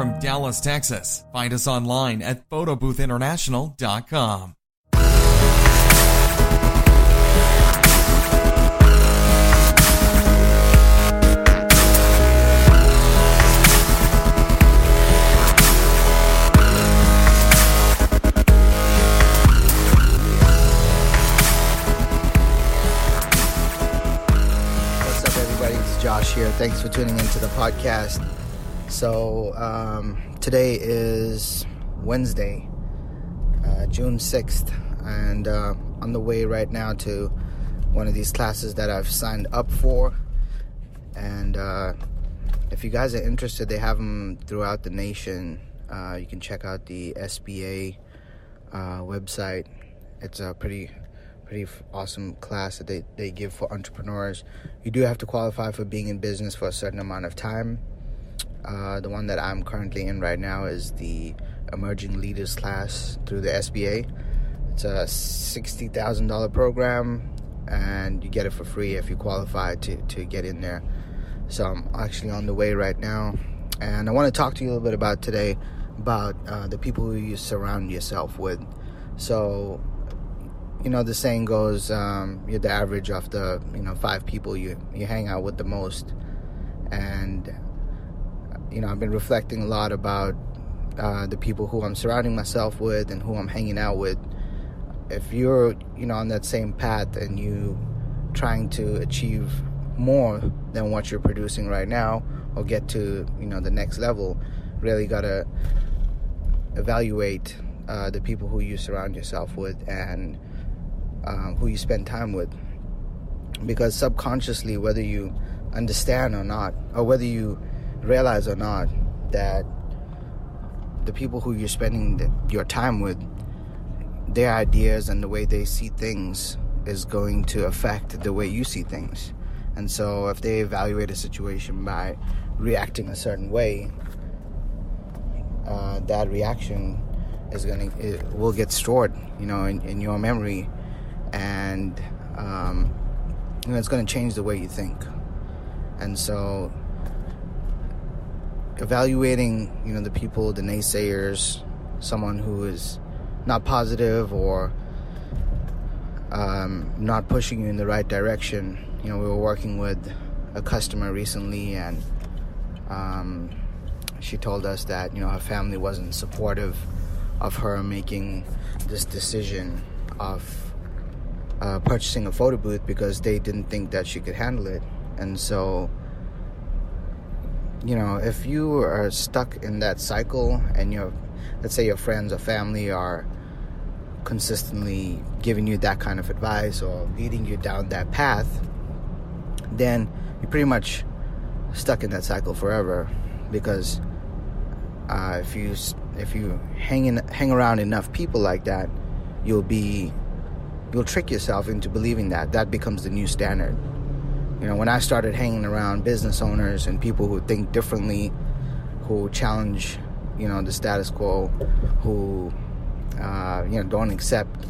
from Dallas, Texas. Find us online at photoboothinternational.com. Josh here. Thanks for tuning into the podcast. So today is Wednesday, June 6th, and on the way right now to one of these classes that I've signed up for. And if you guys are interested, they have them throughout the nation. You can check out the SBA website. It's a pretty awesome class that they give for entrepreneurs. You do have to qualify for being in business for a certain amount of time. The one that I'm currently in right now is the Emerging Leaders class through the SBA. It's a $60,000 program, and you get it for free if you qualify to get in there. So I'm actually on the way right now, and I want to talk to you a little bit about today about the people who you surround yourself with. So, you know, the saying goes, you're the average of the, 5 people you hang out with the most. And, I've been reflecting a lot about the people who I'm surrounding myself with and who I'm hanging out with. If you're, on that same path and you trying to achieve more than what you're producing right now or get to, the next level, really got to evaluate the people who you surround yourself with and who you spend time with. Because subconsciously, whether you understand or not, or whether you realize or not, that the people who you're spending your time with, their ideas and the way they see things is going to affect the way you see things. And so if they evaluate a situation by reacting a certain way, that reaction will get stored, in your memory. And it's going to change the way you think. And so evaluating the people, the naysayers, someone who is not positive or not pushing you in the right direction. We were working with a customer recently, and she told us that her family wasn't supportive of her making this decision of purchasing a photo booth because they didn't think that she could handle it. And so, if you are stuck in that cycle and let's say your friends or family are consistently giving you that kind of advice or leading you down that path, then you're pretty much stuck in that cycle forever. Because if you hang around enough people like that, you'll trick yourself into believing that becomes the new standard. When I started hanging around business owners and people who think differently, who challenge, the status quo, who, don't accept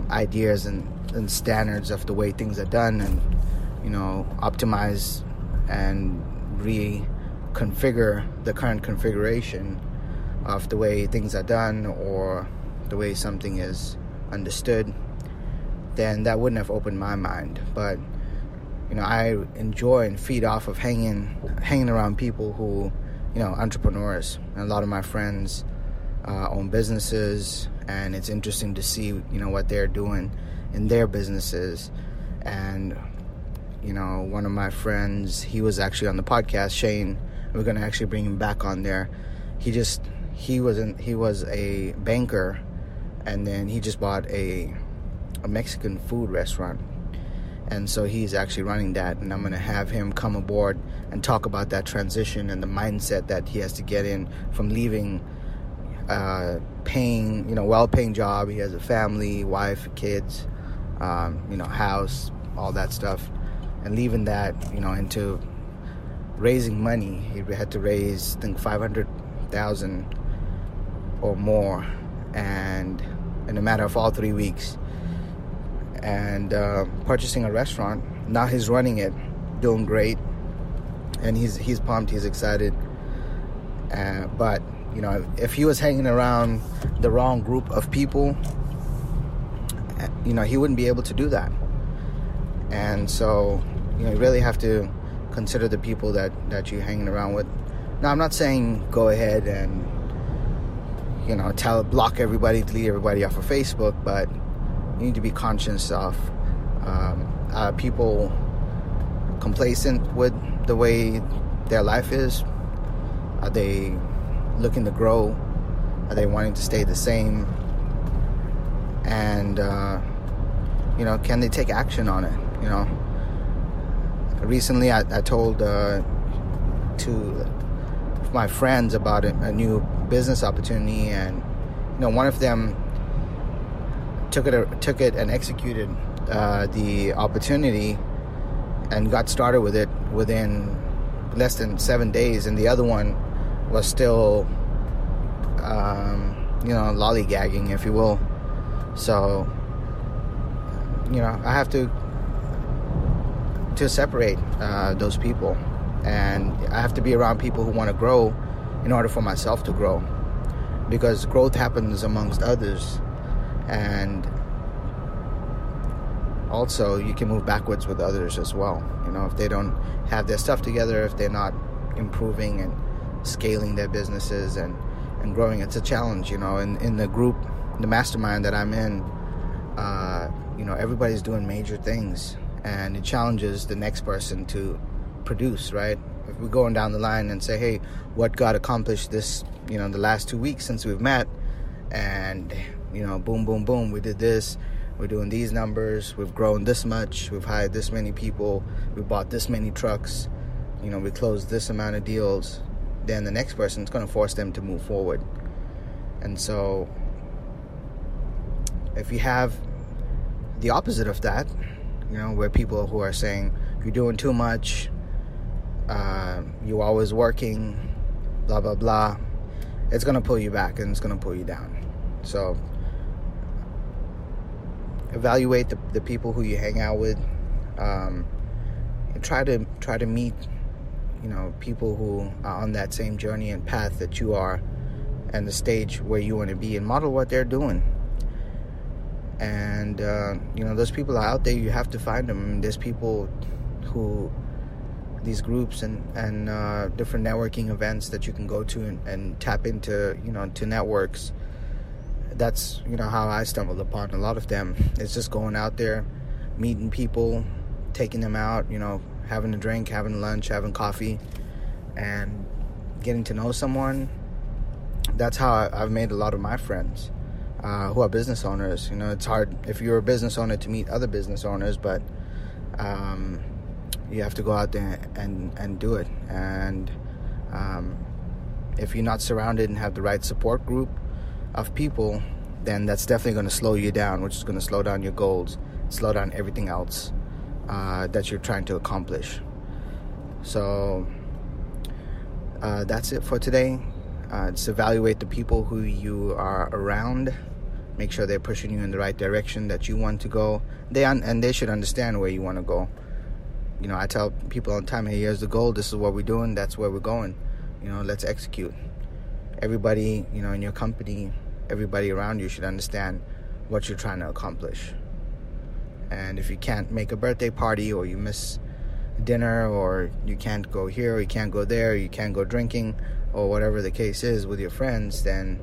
ideas and standards of the way things are done, and, optimize and reconfigure the current configuration of the way things are done or the way something is understood, then that wouldn't have opened my mind. But I enjoy and feed off of hanging around people who, entrepreneurs. And a lot of my friends own businesses, and it's interesting to see, what they're doing in their businesses. And, one of my friends, he was actually on the podcast, Shane. We're going to actually bring him back on there. He was a banker, and then he just bought a Mexican food restaurant. And so he's actually running that, and I'm going to have him come aboard and talk about that transition and the mindset that he has to get in from leaving well-paying job. He has a family, wife, kids, house, all that stuff, and leaving that, into raising money. He had to raise, I think, $500,000 or more, and in a matter of all 3 weeks. And purchasing a restaurant. Now he's running it, doing great, and he's pumped, he's excited. But if he was hanging around the wrong group of people, he wouldn't be able to do that. And so you really have to consider the people that you're hanging around with. Now, I'm not saying go ahead and block everybody, delete everybody off of Facebook, but you need to be conscious of are people complacent with the way their life is? Are they looking to grow? Are they wanting to stay the same? And can they take action on it? Recently I told two of my friends about a new business opportunity, and one of them took it and executed the opportunity and got started with it within less than 7 days, and the other one was still lollygagging, if you will. So I have to separate those people, and I have to be around people who want to grow in order for myself to grow, because growth happens amongst others, and also you can move backwards with others as well. If they don't have their stuff together, if they're not improving and scaling their businesses and growing, it's a challenge. In the group, the mastermind that I'm in, everybody's doing major things, and it challenges the next person to produce, right? If we're going down the line and say, hey, what got accomplished this, the last 2 weeks since we've met, and, boom, boom, boom, we did this, we're doing these numbers, we've grown this much, we've hired this many people, we bought this many trucks, we closed this amount of deals, then the next person is going to force them to move forward. And so if you have the opposite of that, where people who are saying you're doing too much, you're always working, blah, blah, blah, it's going to pull you back and it's going to pull you down. So evaluate the people who you hang out with. Try to meet people who are on that same journey and path that you are, and the stage where you want to be, and model what they're doing. And those people are out there. You have to find them. There's people who, these groups and different networking events that you can go to and tap into, to networks. That's how I stumbled upon a lot of them. It's just going out there, meeting people, taking them out, having a drink, having lunch, having coffee, and getting to know someone. That's how I've made a lot of my friends who are business owners. It's hard if you're a business owner to meet other business owners, but you have to go out there and do it. And if you're not surrounded and have the right support group of people, then that's definitely going to slow you down, which is going to slow down your goals, slow down everything else that you're trying to accomplish. So that's it for today. Just evaluate the people who you are around. Make sure they're pushing you in the right direction that you want to go. And they should understand where you want to go. I tell people all the time, hey, here's the goal. This is what we're doing. That's where we're going. Let's execute. Everybody, in your company, everybody around you should understand what you're trying to accomplish. And if you can't make a birthday party, or you miss dinner, or you can't go here, or you can't go there, or you can't go drinking, or whatever the case is with your friends, then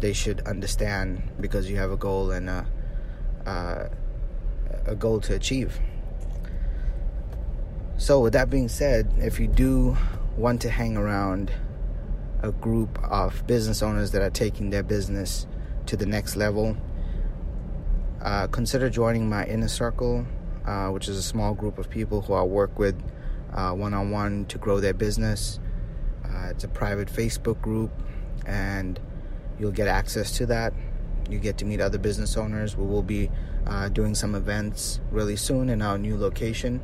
they should understand, because you have a goal and a goal to achieve. So with that being said, if you do want to hang around a group of business owners that are taking their business to the next level, consider joining my inner circle, which is a small group of people who I work with one-on-one to grow their business. It's a private Facebook group, and you'll get access to that. You get to meet other business owners. We will be doing some events really soon in our new location,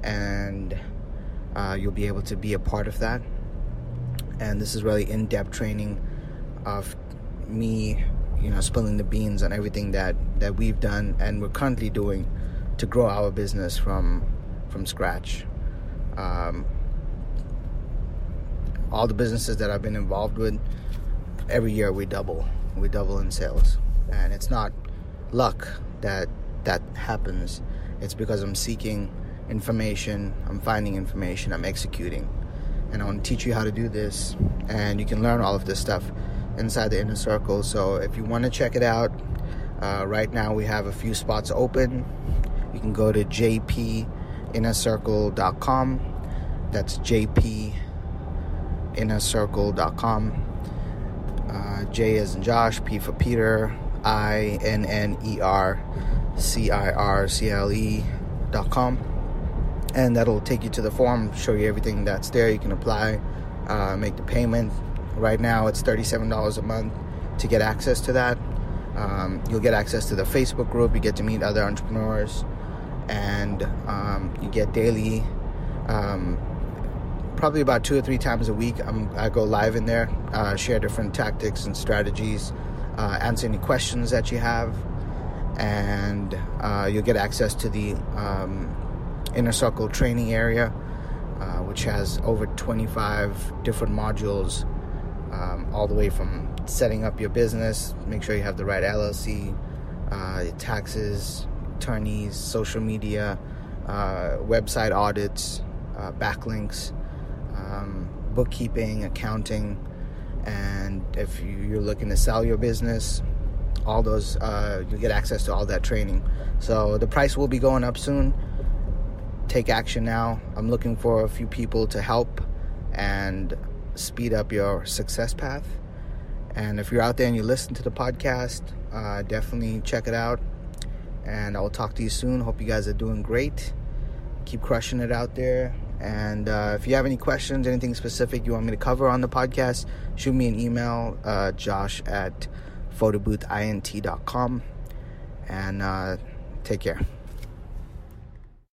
and you'll be able to be a part of that. And this is really in-depth training of me, spilling the beans on everything that we've done and we're currently doing to grow our business from scratch. all the businesses that I've been involved with, every year we double in sales. And it's not luck that happens. It's because I'm seeking information, I'm finding information, I'm executing. And I want to teach you how to do this, and you can learn all of this stuff inside the Inner Circle. So if you want to check it out, right now we have a few spots open. You can go to jpinnercircle.com. That's jpinnercircle.com. J as in Josh, P for Peter, INNERCIRCLE.com. And that'll take you to the form, show you everything that's there. You can apply, make the payment. Right now it's $37 a month to get access to that. You'll get access to the Facebook group. You get to meet other entrepreneurs, and you get daily, probably about 2 or 3 times a week, I go live in there, share different tactics and strategies, answer any questions that you have, and you'll get access to the Inner Circle training area, which has over 25 different modules, all the way from setting up your business, make sure you have the right LLC, taxes, attorneys, social media, website audits, backlinks, bookkeeping, accounting, and if you're looking to sell your business, all those, you'll get access to all that training. So the price will be going up soon. Take action now. I'm looking for a few people to help and speed up your success path. And if you're out there and you listen to the podcast, definitely check it out. And I will talk to you soon. Hope you guys are doing great. Keep crushing it out there. And if you have any questions, anything specific you want me to cover on the podcast, shoot me an email, josh@photoboothint.com. And take care.